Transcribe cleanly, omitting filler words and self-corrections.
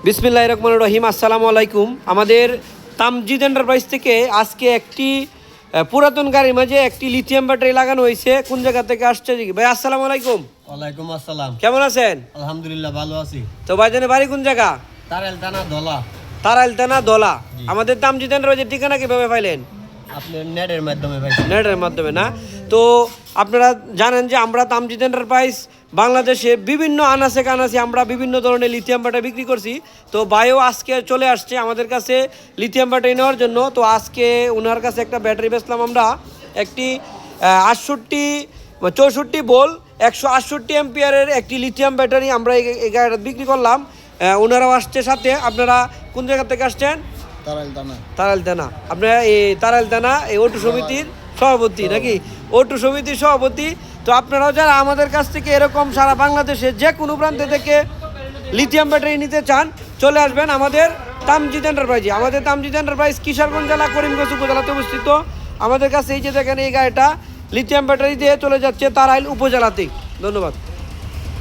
বিসমিল্লাহির রহমানির রহিম। আসসালামু আলাইকুম। আমাদের তামজিদ এন্টারপ্রাইজ থেকে আজকে একটি পুরাতন গাড়ির মাঝে একটি লিথিয়াম ব্যাটারি লাগানো হয়েছে। কোন জায়গা থেকে আসছে ভাই? আসসালামু আলাইকুম। ওয়ালাইকুম আসসালাম। কেমন আছেন? আলহামদুলিল্লাহ ভালো আছি। তো ভাইজানের বাড়ি কোন জায়গা? তারাইলতানা দলা। তারাইলতানা দলা। আমাদের তামজিদ এন্টারপ্রাইজের ঠিকানা কিভাবে পাইলেন? আপনি নেটের মাধ্যমে ভাই। নেটের মাধ্যমে না? তো আপনারা জানেন যে আমরা তামজিদ এন্টারপ্রাইজ বাংলাদেশে বিভিন্ন আনাচে কানাচে আমরা বিভিন্ন ধরনের লিথিয়াম ব্যাটারি বিক্রি করছি। তো ভাইও আজকে চলে আসছে আমাদের কাছে লিথিয়াম ব্যাটারি নেওয়ার জন্য। তো আজকে ওনার কাছে একটা ব্যাটারি বেচলাম আমরা, একটি 64 ভোল্ট 168 অ্যাম্পিয়ারের একটি লিথিয়াম ব্যাটারি আমরা এই গাড়িটা বিক্রি করলাম। ওনারাও আসছে সাথে। আপনারা কোন জায়গা থেকে আসছেন? তারাইলতানা। আপনারা এই তারাইলতানা এই ওটু সমিতির সভাপতি নাকি? ওটু সমিতির সভাপতি। তো আপনারাও যারা আমাদের কাছ থেকে এরকম সারা বাংলাদেশে যে কোনো প্রান্ত থেকে লিথিয়াম ব্যাটারি নিতে চান, চলে আসবেন আমাদের তামজিদ এন্টারপ্রাইজে। আমাদের তামজিদ এন্টারপ্রাইজ কিশোরগঞ্জ জেলা করিমগঞ্জ উপজেলাতে অবস্থিত। আমাদের কাছে এই যে দেখেন এই গাড়িটা লিথিয়াম ব্যাটারি দিয়ে চলে যাচ্ছে তারাইল উপজেলাতে। ধন্যবাদ।